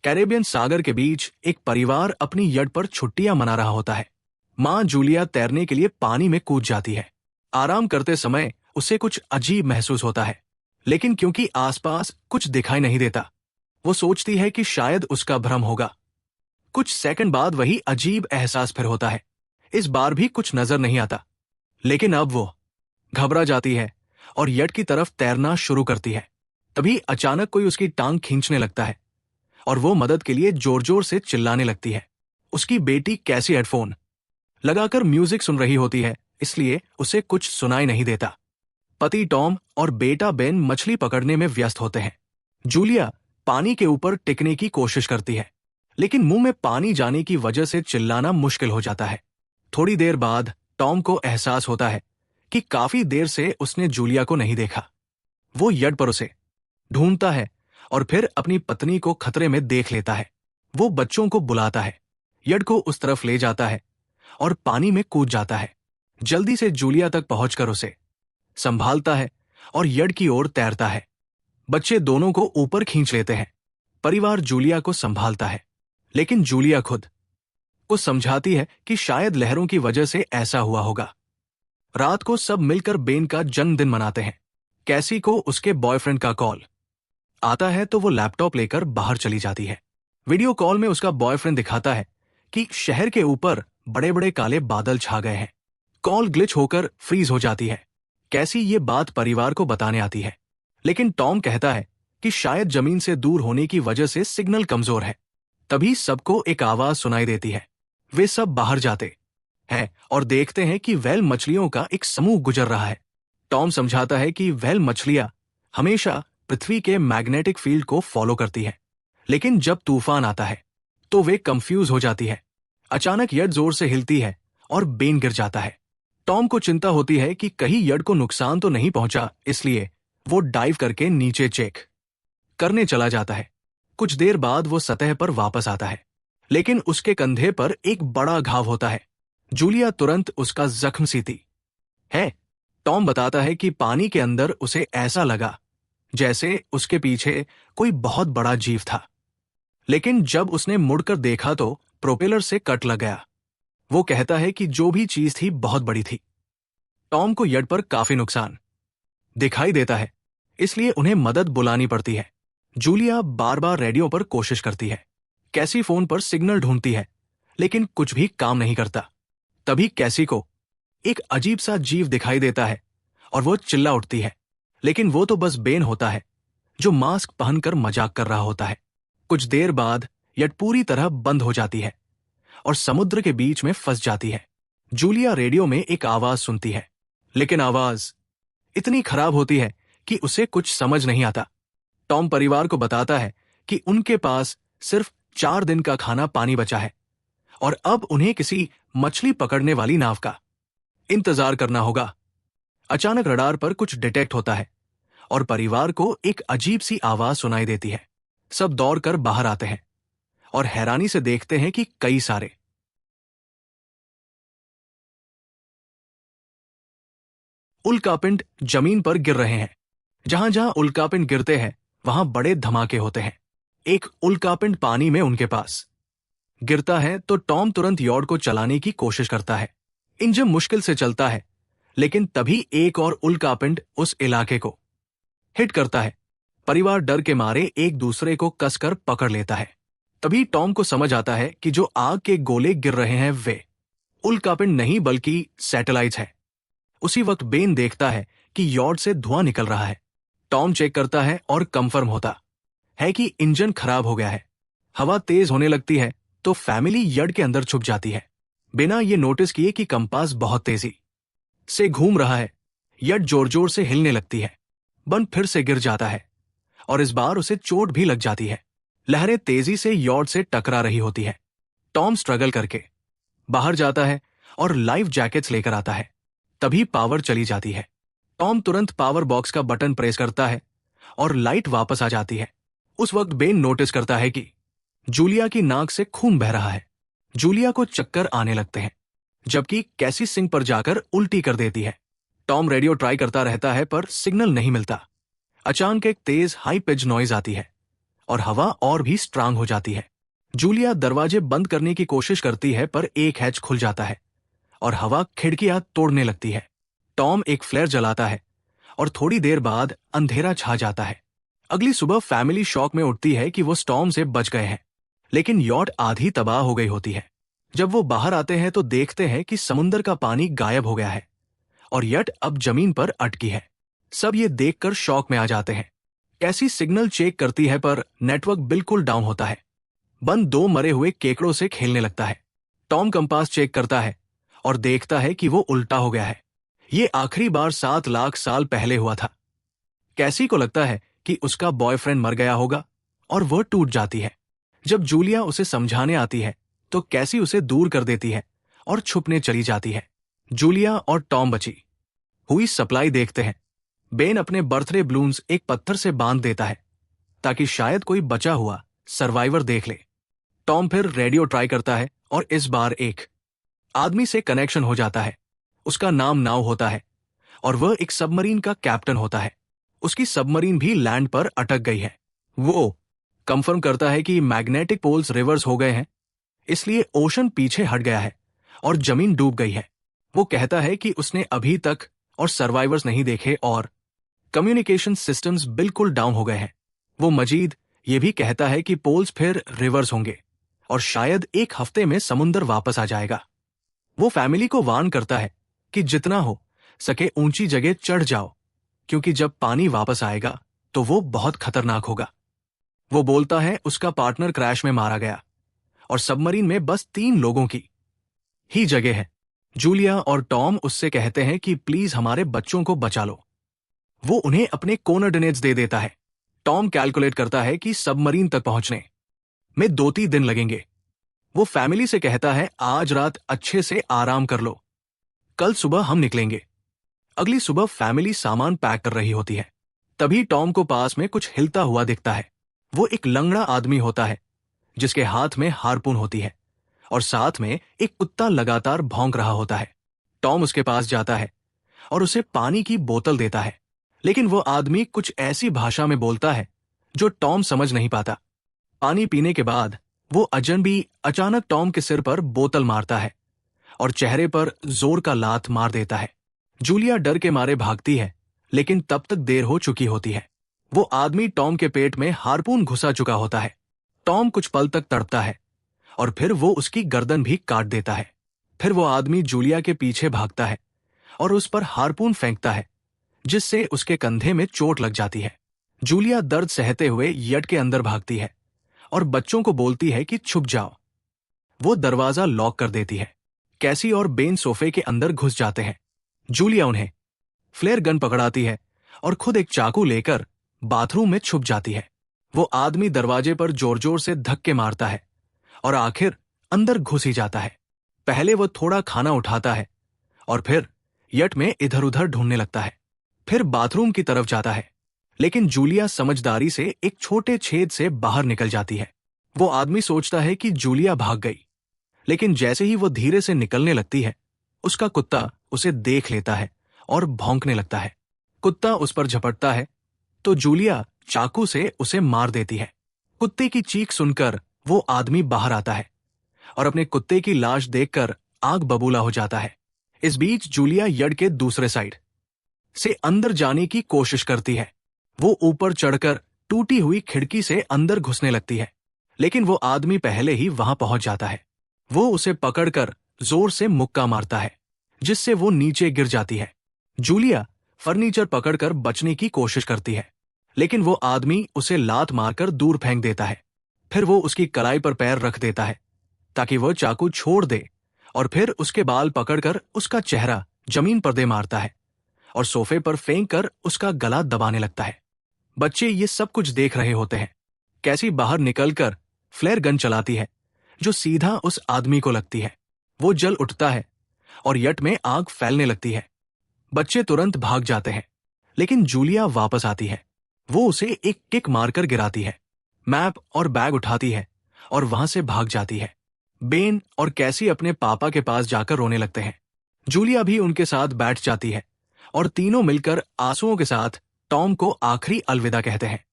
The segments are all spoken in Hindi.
कैरेबियन सागर के बीच एक परिवार अपनी यट पर छुट्टियां मना रहा होता है। माँ जूलिया तैरने के लिए पानी में कूद जाती है। आराम करते समय उसे कुछ अजीब महसूस होता है, लेकिन क्योंकि आसपास कुछ दिखाई नहीं देता, वो सोचती है कि शायद उसका भ्रम होगा। कुछ सेकंड बाद वही अजीब एहसास फिर होता है। इस बार भी कुछ नजर नहीं आता, लेकिन अब वो घबरा जाती है और यट की तरफ तैरना शुरू करती है। तभी अचानक कोई उसकी टांग खींचने लगता है और वो मदद के लिए जोर जोर से चिल्लाने लगती है। उसकी बेटी कैसी हेडफोन लगाकर म्यूजिक सुन रही होती है, इसलिए उसे कुछ सुनाई नहीं देता। पति टॉम और बेटा बेन मछली पकड़ने में व्यस्त होते हैं। जूलिया पानी के ऊपर टिकने की कोशिश करती है, लेकिन मुंह में पानी जाने की वजह से चिल्लाना मुश्किल हो जाता है। थोड़ी देर बाद टॉम को एहसास होता है कि काफी देर से उसने जूलिया को नहीं देखा। वो यट पर उसे ढूंढता है और फिर अपनी पत्नी को खतरे में देख लेता है। वो बच्चों को बुलाता है, यट को उस तरफ ले जाता है और पानी में कूद जाता है। जल्दी से जूलिया तक पहुंचकर उसे संभालता है और यट की ओर तैरता है। बच्चे दोनों को ऊपर खींच लेते हैं। परिवार जूलिया को संभालता है, लेकिन जूलिया खुद को समझाती है कि शायद लहरों की वजह से ऐसा हुआ होगा। रात को सब मिलकर बेन का जन्मदिन मनाते हैं। कैसी को उसके बॉयफ्रेंड का कॉल आता है तो वो लैपटॉप लेकर बाहर चली जाती है। वीडियो कॉल में उसका बॉयफ्रेंड दिखाता है कि शहर के ऊपर बड़े बड़े काले बादल छा गए हैं। कॉल ग्लिच होकर फ्रीज हो जाती है। कैसी ये बात परिवार को बताने आती है, लेकिन टॉम कहता है कि शायद जमीन से दूर होने की वजह से सिग्नल कमजोर है। तभी सबको एक आवाज सुनाई देती है। वे सब बाहर जाते हैं और देखते हैं कि व्हेल मछलियों का एक समूह गुजर रहा है। टॉम समझाता है कि व्हेल मछलियां हमेशा पृथ्वी के मैग्नेटिक फील्ड को फॉलो करती है, लेकिन जब तूफान आता है तो वे कंफ्यूज हो जाती है। अचानक यट जोर से हिलती है और बेन गिर जाता है। टॉम को चिंता होती है कि कहीं यट को नुकसान तो नहीं पहुंचा, इसलिए वो डाइव करके नीचे चेक करने चला जाता है। कुछ देर बाद वो सतह पर वापस आता है, लेकिन उसके कंधे पर एक बड़ा घाव होता है। जूलिया तुरंत उसका जख्म सीती है। टॉम बताता है कि पानी के अंदर उसे ऐसा लगा जैसे उसके पीछे कोई बहुत बड़ा जीव था, लेकिन जब उसने मुड़कर देखा तो प्रोपेलर से कट लग गया। वो कहता है कि जो भी चीज थी बहुत बड़ी थी। टॉम को यट पर काफी नुकसान दिखाई देता है, इसलिए उन्हें मदद बुलानी पड़ती है। जूलिया बार बार रेडियो पर कोशिश करती है। कैसी फोन पर सिग्नल ढूंढती है, लेकिन कुछ भी काम नहीं करता। तभी कैसी को एक अजीब सा जीव दिखाई देता है और वो चिल्ला उठती है, लेकिन वो तो बस बेन होता है जो मास्क पहनकर मजाक कर रहा होता है। कुछ देर बाद यट पूरी तरह बंद हो जाती है और समुद्र के बीच में फंस जाती है। जूलिया रेडियो में एक आवाज सुनती है, लेकिन आवाज इतनी खराब होती है कि उसे कुछ समझ नहीं आता। टॉम परिवार को बताता है कि उनके पास सिर्फ 4 दिन का खाना पानी बचा है और अब उन्हें किसी मछली पकड़ने वाली नाव का इंतजार करना होगा। अचानक रडार पर कुछ डिटेक्ट होता है और परिवार को एक अजीब सी आवाज सुनाई देती है। सब दौड़कर बाहर आते हैं और हैरानी से देखते हैं कि कई सारे उल्कापिंड जमीन पर गिर रहे हैं। जहां जहां उल्कापिंड गिरते हैं वहां बड़े धमाके होते हैं। एक उल्कापिंड पानी में उनके पास गिरता है तो टॉम तुरंत यॉट को चलाने की कोशिश करता है। इंजन मुश्किल से चलता है, लेकिन तभी एक और उल्कापिंड उस इलाके को हिट करता है। परिवार डर के मारे एक दूसरे को कसकर पकड़ लेता है। तभी टॉम को समझ आता है कि जो आग के गोले गिर रहे हैं वे उल्कापिंड नहीं बल्कि सैटेलाइट्स हैं। उसी वक्त बेन देखता है कि यॉट से धुआं निकल रहा है। टॉम चेक करता है और कंफर्म होता है कि इंजन खराब हो गया है। हवा तेज होने लगती है तो फैमिली यट के अंदर छुप जाती है, बिना ये नोटिस किए कि कंपास बहुत तेजी से घूम रहा है। यट जोर जोर से हिलने लगती है। बन फिर से गिर जाता है और इस बार उसे चोट भी लग जाती है। लहरें तेजी से यॉट से टकरा रही होती है। टॉम स्ट्रगल करके बाहर जाता है और लाइफ जैकेट्स लेकर आता है। तभी पावर चली जाती है। टॉम तुरंत पावर बॉक्स का बटन प्रेस करता है और लाइट वापस आ जाती है। उस वक्त बेन नोटिस करता है कि जूलिया की नाक से खून बह रहा है। जूलिया को चक्कर आने लगते हैं, जबकि कैसी सिंक पर जाकर उल्टी कर देती है। टॉम रेडियो ट्राई करता रहता है पर सिग्नल नहीं मिलता। अचानक एक तेज हाई पिच नॉइज आती है और हवा और भी स्ट्रांग हो जाती है। जूलिया दरवाजे बंद करने की कोशिश करती है पर एक हैच खुल जाता है और हवा खिड़कियां तोड़ने लगती है। टॉम एक फ्लेयर जलाता है और थोड़ी देर बाद अंधेरा छा जाता है। अगली सुबह फैमिली शॉक में उठती है कि वो स्टॉर्म से बच गए हैं, लेकिन यॉट आधी तबाह हो गई होती है। जब वो बाहर आते हैं तो देखते हैं कि समुंदर का पानी गायब हो गया है और यट अब जमीन पर अटकी है। सब ये देखकर शॉक में आ जाते हैं। कैसी सिग्नल चेक करती है पर नेटवर्क बिल्कुल डाउन होता है। बन दो मरे हुए केकड़ों से खेलने लगता है। टॉम कंपास चेक करता है और देखता है कि वो उल्टा हो गया है। ये आखिरी बार 7 लाख साल पहले हुआ था। कैसी को लगता है कि उसका बॉयफ्रेंड मर गया होगा और वह टूट जाती है। जब जूलिया उसे समझाने आती है तो कैसी उसे दूर कर देती है और छुपने चली जाती है। जूलिया और टॉम बची हुई सप्लाई देखते हैं। बेन अपने बर्थडे बलून्स एक पत्थर से बांध देता है ताकि शायद कोई बचा हुआ सर्वाइवर देख ले। टॉम फिर रेडियो ट्राई करता है और इस बार एक आदमी से कनेक्शन हो जाता है। उसका नाम नाव होता है और वह एक सबमरीन का कैप्टन होता है। उसकी सबमरीन भी लैंड पर अटक गई है। वो कंफर्म करता है कि मैग्नेटिक पोल्स रिवर्स हो गए हैं, इसलिए ओशन पीछे हट गया है और जमीन डूब गई है। वो कहता है कि उसने अभी तक और सर्वाइवर्स नहीं देखे और कम्युनिकेशन सिस्टम्स बिल्कुल डाउन हो गए हैं। वो मजीद ये भी कहता है कि पोल्स फिर रिवर्स होंगे और शायद एक हफ्ते में समुंदर वापस आ जाएगा। वो फैमिली को वार्न करता है कि जितना हो सके ऊंची जगह चढ़ जाओ, क्योंकि जब पानी वापस आएगा तो वो बहुत खतरनाक होगा। वो बोलता है उसका पार्टनर क्रैश में मारा गया और सबमरीन में बस 3 लोगों की ही जगह है। जूलिया और टॉम उससे कहते हैं कि प्लीज हमारे बच्चों को बचा लो। वो उन्हें अपने कोऑर्डिनेट्स दे देता है। टॉम कैलकुलेट करता है कि सबमरीन तक पहुंचने में 2-3 दिन लगेंगे। वो फैमिली से कहता है आज रात अच्छे से आराम कर लो, कल सुबह हम निकलेंगे। अगली सुबह फैमिली सामान पैक कर रही होती है। तभी टॉम को पास में कुछ हिलता हुआ दिखता है। वो एक लंगड़ा आदमी होता है जिसके हाथ में हार्पून होती है और साथ में एक कुत्ता लगातार भौंक रहा होता है। टॉम उसके पास जाता है और उसे पानी की बोतल देता है, लेकिन वो आदमी कुछ ऐसी भाषा में बोलता है जो टॉम समझ नहीं पाता। पानी पीने के बाद वो अजनबी अचानक टॉम के सिर पर बोतल मारता है और चेहरे पर जोर का लात मार देता है। जूलिया डर के मारे भागती है, लेकिन तब तक देर हो चुकी होती है। वो आदमी टॉम के पेट में हार्पून घुसा चुका होता है। टॉम कुछ पल तक तड़पता है और फिर वो उसकी गर्दन भी काट देता है। फिर वो आदमी जूलिया के पीछे भागता है और उस पर हार्पून फेंकता है, जिससे उसके कंधे में चोट लग जाती है। जूलिया दर्द सहते हुए यट के अंदर भागती है और बच्चों को बोलती है कि छुप जाओ। वो दरवाजा लॉक कर देती है। कैसी और बेन सोफे के अंदर घुस जाते हैं। जूलिया उन्हें फ्लेयर गन पकड़ाती है और खुद एक चाकू लेकर बाथरूम में छुप जाती है। वो आदमी दरवाजे पर जोर जोर से धक्के मारता है और आखिर अंदर घुस ही जाता है। पहले वो थोड़ा खाना उठाता है और फिर यट में इधर उधर ढूंढने लगता है। फिर बाथरूम की तरफ जाता है, लेकिन जूलिया समझदारी से एक छोटे छेद से बाहर निकल जाती है। वो आदमी सोचता है कि जूलिया भाग गई, लेकिन जैसे ही वो धीरे से निकलने लगती है, उसका कुत्ता उसे देख लेता है और भौंकने लगता है। कुत्ता उस पर झपटता है तो जूलिया चाकू से उसे मार देती है। कुत्ते की चीख सुनकर वो आदमी बाहर आता है और अपने कुत्ते की लाश देखकर आग बबूला हो जाता है। इस बीच जूलिया यड के दूसरे साइड से अंदर जाने की कोशिश करती है। वो ऊपर चढ़कर टूटी हुई खिड़की से अंदर घुसने लगती है, लेकिन वो आदमी पहले ही वहां पहुंच जाता है। वो उसे पकड़कर जोर से मुक्का मारता है, जिससे वो नीचे गिर जाती है। जूलिया फर्नीचर पकड़कर बचने की कोशिश करती है, लेकिन वो आदमी उसे लात मारकर दूर फेंक देता है। फिर वो उसकी कलाई पर पैर रख देता है ताकि वह चाकू छोड़ दे और फिर उसके बाल पकड़कर उसका चेहरा जमीन पर दे मारता है और सोफे पर फेंक कर उसका गला दबाने लगता है। बच्चे ये सब कुछ देख रहे होते हैं। कैसी बाहर निकलकर फ्लेयर गन चलाती है जो सीधा उस आदमी को लगती है। वो जल उठता है और यट में आग फैलने लगती है। बच्चे तुरंत भाग जाते हैं, लेकिन जूलिया वापस आती है। वो उसे एक किक मारकर गिराती है, मैप और बैग उठाती है और वहां से भाग जाती है। बेन और कैसी अपने पापा के पास जाकर रोने लगते हैं। जूलिया भी उनके साथ बैठ जाती है और तीनों मिलकर आंसुओं के साथ टॉम को आखिरी अलविदा कहते हैं।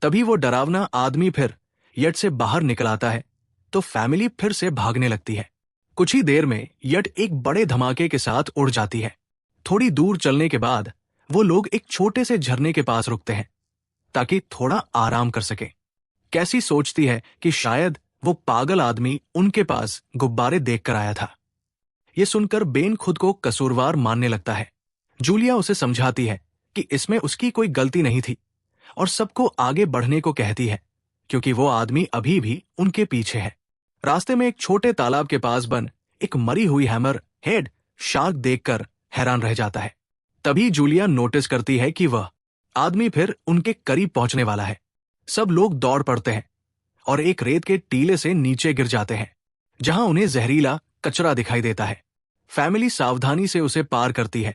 तभी वो डरावना आदमी फिर यट से बाहर निकल आता है तो फैमिली फिर से भागने लगती है। कुछ ही देर में यट एक बड़े धमाके के साथ उड़ जाती है। थोड़ी दूर चलने के बाद वो लोग एक छोटे से झरने के पास रुकते हैं ताकि थोड़ा आराम कर सके। कैसी सोचती है कि शायद वो पागल आदमी उनके पास गुब्बारे देखकर आया था। ये सुनकर बेन खुद को कसूरवार मानने लगता है। जूलिया उसे समझाती है कि इसमें उसकी कोई गलती नहीं थी और सबको आगे बढ़ने को कहती है क्योंकि वो आदमी अभी भी उनके पीछे है। रास्ते में एक छोटे तालाब के पास बन एक मरी हुई हैमर हेड शार्क देखकर हैरान रह जाता है। तभी जूलिया नोटिस करती है कि वह आदमी फिर उनके करीब पहुंचने वाला है। सब लोग दौड़ पड़ते हैं और एक रेत के टीले से नीचे गिर जाते हैं जहां उन्हें जहरीला कचरा दिखाई देता है। फैमिली सावधानी से उसे पार करती है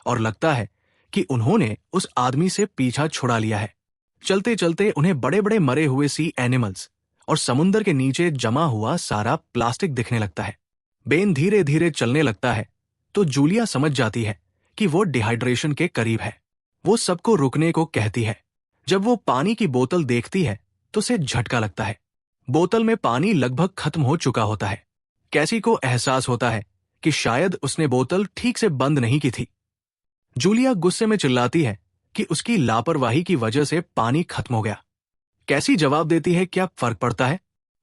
और लगता है कि उन्होंने उस आदमी से पीछा छुड़ा लिया है। चलते चलते उन्हें बड़े बड़े मरे हुए सी एनिमल्स और समुंदर के नीचे जमा हुआ सारा प्लास्टिक दिखने लगता है। बेन धीरे धीरे चलने लगता है तो जूलिया समझ जाती है कि वो डिहाइड्रेशन के करीब है। वो सबको रुकने को कहती है। जब वो पानी की बोतल देखती है तो उसे झटका लगता है। बोतल में पानी लगभग खत्म हो चुका होता है। कैसी को एहसास होता है कि शायद उसने बोतल ठीक से बंद नहीं की थी। जूलिया गुस्से में चिल्लाती है कि उसकी लापरवाही की वजह से पानी खत्म हो गया। कैसी जवाब देती है, क्या फर्क पड़ता है,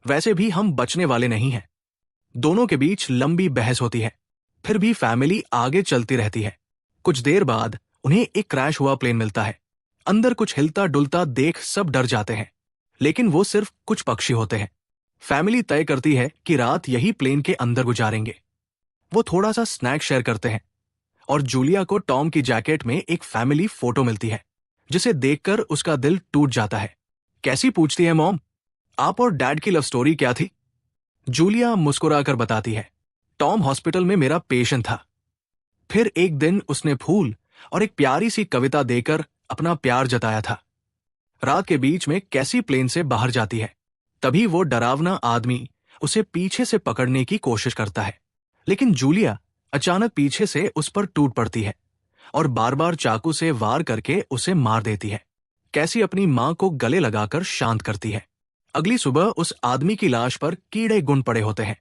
वैसे भी हम बचने वाले नहीं हैं। दोनों के बीच लंबी बहस होती है। फिर भी फैमिली आगे चलती रहती है। कुछ देर बाद उन्हें एक क्रैश हुआ प्लेन मिलता है। अंदर कुछ हिलता डुलता देख सब डर जाते हैं, लेकिन वो सिर्फ कुछ पक्षी होते हैं। फैमिली तय करती है कि रात यही प्लेन के अंदर गुजारेंगे। वो थोड़ा सा स्नैक शेयर करते हैं और जूलिया को टॉम की जैकेट में एक फैमिली फोटो मिलती है जिसे देखकर उसका दिल टूट जाता है। कैसी पूछती है, मॉम आप और डैड की लव स्टोरी क्या थी? जूलिया मुस्कुराकर बताती है, टॉम हॉस्पिटल में मेरा पेशेंट था। फिर एक दिन उसने फूल और एक प्यारी सी कविता देकर अपना प्यार जताया था। रात के बीच में कैसी प्लेन से बाहर जाती है। तभी वो डरावना आदमी उसे पीछे से पकड़ने की कोशिश करता है, लेकिन जूलिया अचानक पीछे से उस पर टूट पड़ती है और बार बार चाकू से वार करके उसे मार देती है। कैसी अपनी मां को गले लगाकर शांत करती है। अगली सुबह उस आदमी की लाश पर कीड़े गुण पड़े होते हैं।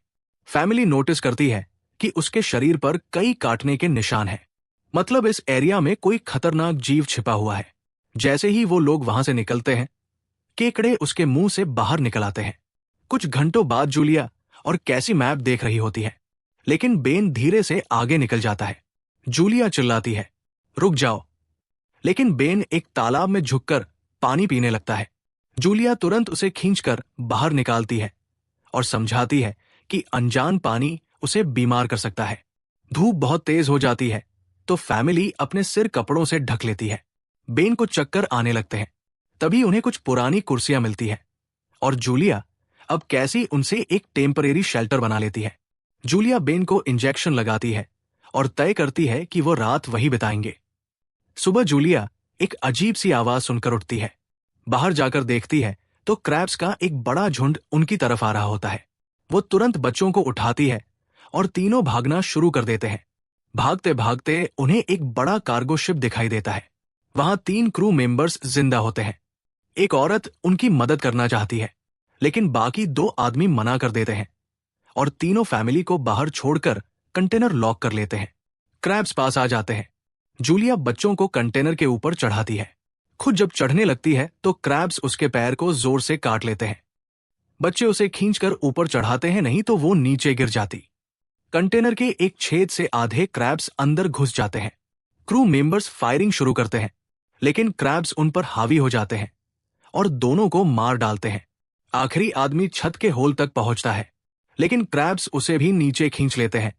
फैमिली नोटिस करती है कि उसके शरीर पर कई काटने के निशान हैं। मतलब इस एरिया में कोई खतरनाक जीव छिपा हुआ है। जैसे ही वो लोग वहां से निकलते हैं, केकड़े उसके मुंह से बाहर निकल आते हैं। कुछ घंटों बाद जूलिया और कैसी मैप देख रही होती है, लेकिन बेन धीरे से आगे निकल जाता है। जूलिया चिल्लाती है, रुक जाओ, लेकिन बेन एक तालाब में झुककर पानी पीने लगता है। जूलिया तुरंत उसे खींचकर बाहर निकालती है और समझाती है कि अनजान पानी उसे बीमार कर सकता है। धूप बहुत तेज हो जाती है तो फैमिली अपने सिर कपड़ों से ढक लेती है। बेन को चक्कर आने लगते हैं। तभी उन्हें कुछ पुरानी कुर्सियां मिलती है और जूलिया अब कैसी उनसे एक टेम्परेरी शेल्टर बना लेती है। जूलिया बेन को इंजेक्शन लगाती है और तय करती है कि वो रात वही बिताएंगे। सुबह जूलिया एक अजीब सी आवाज सुनकर उठती है। बाहर जाकर देखती है तो क्रैब्स का एक बड़ा झुंड उनकी तरफ आ रहा होता है। वो तुरंत बच्चों को उठाती है और तीनों भागना शुरू कर देते हैं। भागते भागते उन्हें एक बड़ा कार्गो शिप दिखाई देता है। वहां 3 क्रू मेंबर्स जिंदा होते हैं। एक औरत उनकी मदद करना चाहती है, लेकिन बाकी 2 आदमी मना कर देते हैं और तीनों फैमिली को बाहर छोड़कर कंटेनर लॉक कर लेते हैं। क्रैब्स पास आ जाते हैं। जूलिया बच्चों को कंटेनर के ऊपर चढ़ाती है। खुद जब चढ़ने लगती है तो क्रैब्स उसके पैर को जोर से काट लेते हैं। बच्चे उसे खींचकर ऊपर चढ़ाते हैं, नहीं तो वो नीचे गिर जाती। कंटेनर के एक छेद से आधे क्रैब्स अंदर घुस जाते हैं। क्रू मेंबर्स फायरिंग शुरू करते हैं, लेकिन क्रैब्स उन पर हावी हो जाते हैं और दोनों को मार डालते हैं। आखिरी आदमी छत के होल तक पहुंचता है, लेकिन क्रैब्स उसे भी नीचे खींच लेते हैं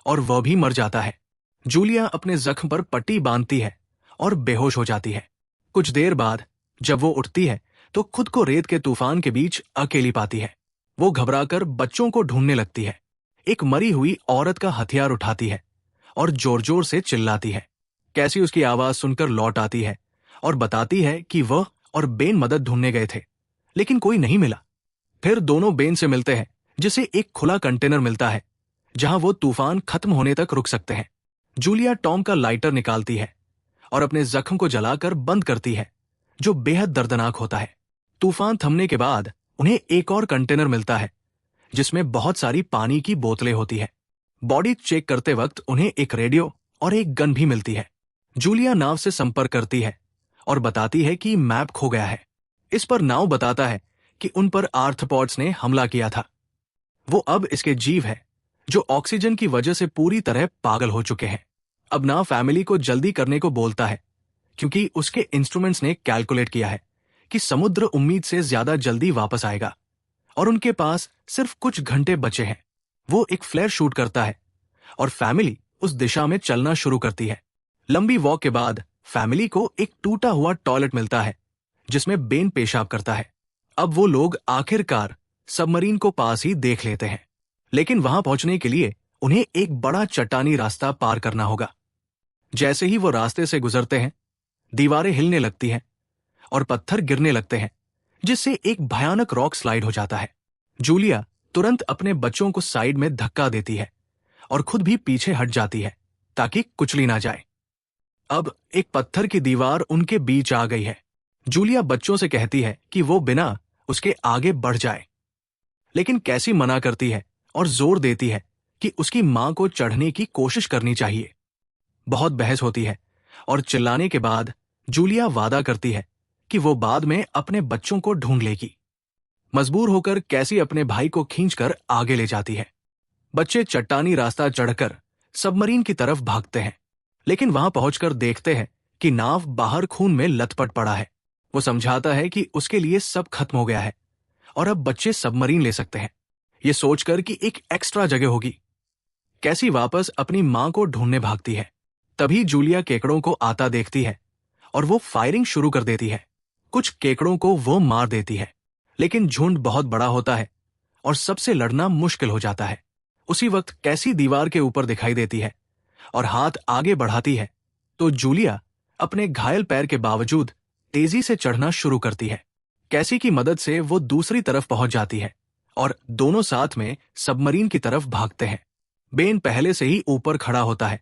और वह भी मर जाता है। जूलिया अपने जख्म पर पट्टी बांधती है और बेहोश हो जाती है। कुछ देर बाद जब वो उठती है तो खुद को रेत के तूफान के बीच अकेली पाती है। वो घबराकर बच्चों को ढूंढने लगती है। एक मरी हुई औरत का हथियार उठाती है और जोर जोर से चिल्लाती है। कैसी उसकी आवाज सुनकर लौट आती है और बताती है कि वह और बेन मदद ढूंढने गए थे, लेकिन कोई नहीं मिला। फिर दोनों बेन से मिलते हैं, जिसे एक खुला कंटेनर मिलता है जहां वो तूफान खत्म होने तक रुक सकते हैं। जूलिया टॉम का लाइटर निकालती है और अपने जख्म को जलाकर बंद करती है, जो बेहद दर्दनाक होता है। तूफान थमने के बाद उन्हें एक और कंटेनर मिलता है जिसमें बहुत सारी पानी की बोतलें होती है। बॉडी चेक करते वक्त उन्हें एक रेडियो और एक गन भी मिलती है। जूलिया नाव से संपर्क करती है और बताती है कि मैप खो गया है। इस पर नाव बताता है कि उन पर आर्थ्रोपॉड्स ने हमला किया था। वो अब इसके जीव है जो ऑक्सीजन की वजह से पूरी तरह पागल हो चुके हैं। अब नाव फैमिली को जल्दी करने को बोलता है क्योंकि उसके इंस्ट्रूमेंट्स ने कैलकुलेट किया है कि समुद्र उम्मीद से ज्यादा जल्दी वापस आएगा और उनके पास सिर्फ कुछ घंटे बचे हैं। वो एक फ्लेयर शूट करता है और फैमिली उस दिशा में चलना शुरू करती है। लंबी वॉक के बाद फैमिली को एक टूटा हुआ टॉयलेट मिलता है जिसमें बेन पेशाब करता है। अब वो लोग आखिरकार सबमरीन को पास ही देख लेते हैं, लेकिन वहां पहुंचने के लिए उन्हें एक बड़ा चट्टानी रास्ता पार करना होगा। जैसे ही वो रास्ते से गुजरते हैं, दीवारें हिलने लगती हैं और पत्थर गिरने लगते हैं जिससे एक भयानक रॉक स्लाइड हो जाता है। जूलिया तुरंत अपने बच्चों को साइड में धक्का देती है और खुद भी पीछे हट जाती है ताकि कुचली ना जाए। अब एक पत्थर की दीवार उनके बीच आ गई है। जूलिया बच्चों से कहती है कि वो बिना उसके आगे बढ़ जाए, लेकिन कैसी मना करती है और जोर देती है कि उसकी मां को चढ़ने की कोशिश करनी चाहिए। बहुत बहस होती है और चिल्लाने के बाद जूलिया वादा करती है कि वो बाद में अपने बच्चों को ढूंढ लेगी। मजबूर होकर कैसी अपने भाई को खींचकर आगे ले जाती है। बच्चे चट्टानी रास्ता चढ़कर सबमरीन की तरफ भागते हैं, लेकिन वहां पहुंचकर देखते हैं कि नाव बाहर खून में लथपथ पड़ा है। वो समझाता है कि उसके लिए सब खत्म हो गया है और अब बच्चे सबमरीन ले सकते हैं, ये सोचकर कि एक एक्स्ट्रा जगह होगी। कैसी वापस अपनी मां को ढूंढने भागती है। तभी जूलिया केकड़ों को आता देखती है और वो फायरिंग शुरू कर देती है। कुछ केकड़ों को वो मार देती है, लेकिन झुंड बहुत बड़ा होता है और सबसे लड़ना मुश्किल हो जाता है। उसी वक्त कैसी दीवार के ऊपर दिखाई देती है और हाथ आगे बढ़ाती है तो जूलिया अपने घायल पैर के बावजूद तेजी से चढ़ना शुरू करती है। कैसी की मदद से वो दूसरी तरफ पहुंच जाती है और दोनों साथ में सबमरीन की तरफ भागते हैं। बेन पहले से ही ऊपर खड़ा होता है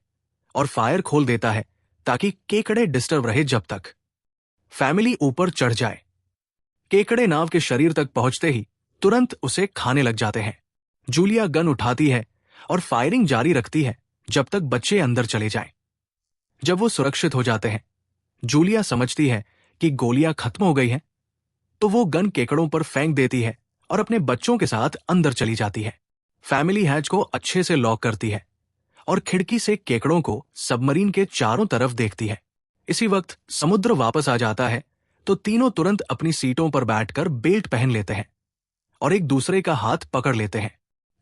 और फायर खोल देता है ताकि केकड़े डिस्टर्ब रहे जब तक फैमिली ऊपर चढ़ जाए। केकड़े नाव के शरीर तक पहुंचते ही तुरंत उसे खाने लग जाते हैं। जूलिया गन उठाती है और फायरिंग जारी रखती है जब तक बच्चे अंदर चले जाएं। जब वो सुरक्षित हो जाते हैं, जूलिया समझती है कि गोलियां खत्म हो गई हैं, तो वो गन केकड़ों पर फेंक देती है और अपने बच्चों के साथ अंदर चली जाती है। फैमिली हैच को अच्छे से लॉक करती है और खिड़की से केकड़ों को सबमरीन के चारों तरफ देखती है। इसी वक्त समुद्र वापस आ जाता है तो तीनों तुरंत अपनी सीटों पर बैठकर बेल्ट पहन लेते हैं और एक दूसरे का हाथ पकड़ लेते हैं।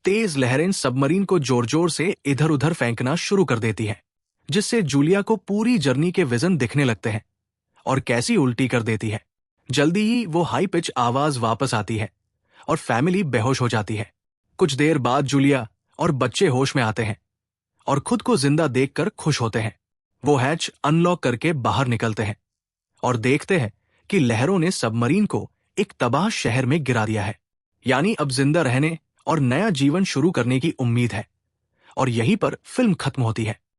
तेज लहरें सबमरीन को जोर जोर से इधर उधर फेंकना शुरू कर देती है, जिससे जूलिया को पूरी जर्नी के विजन दिखने लगते हैं और कैसी उल्टी कर देती है। जल्दी ही वो हाई पिच आवाज वापस आती है और फैमिली बेहोश हो जाती है। कुछ देर बाद जूलिया और बच्चे होश में आते हैं और खुद को जिंदा देखकर खुश होते हैं। वो हैच अनलॉक करके बाहर निकलते हैं और देखते हैं कि लहरों ने सबमरीन को एक तबाह शहर में गिरा दिया है। यानी अब जिंदा रहने और नया जीवन शुरू करने की उम्मीद है। और यहीं पर फिल्म खत्म होती है।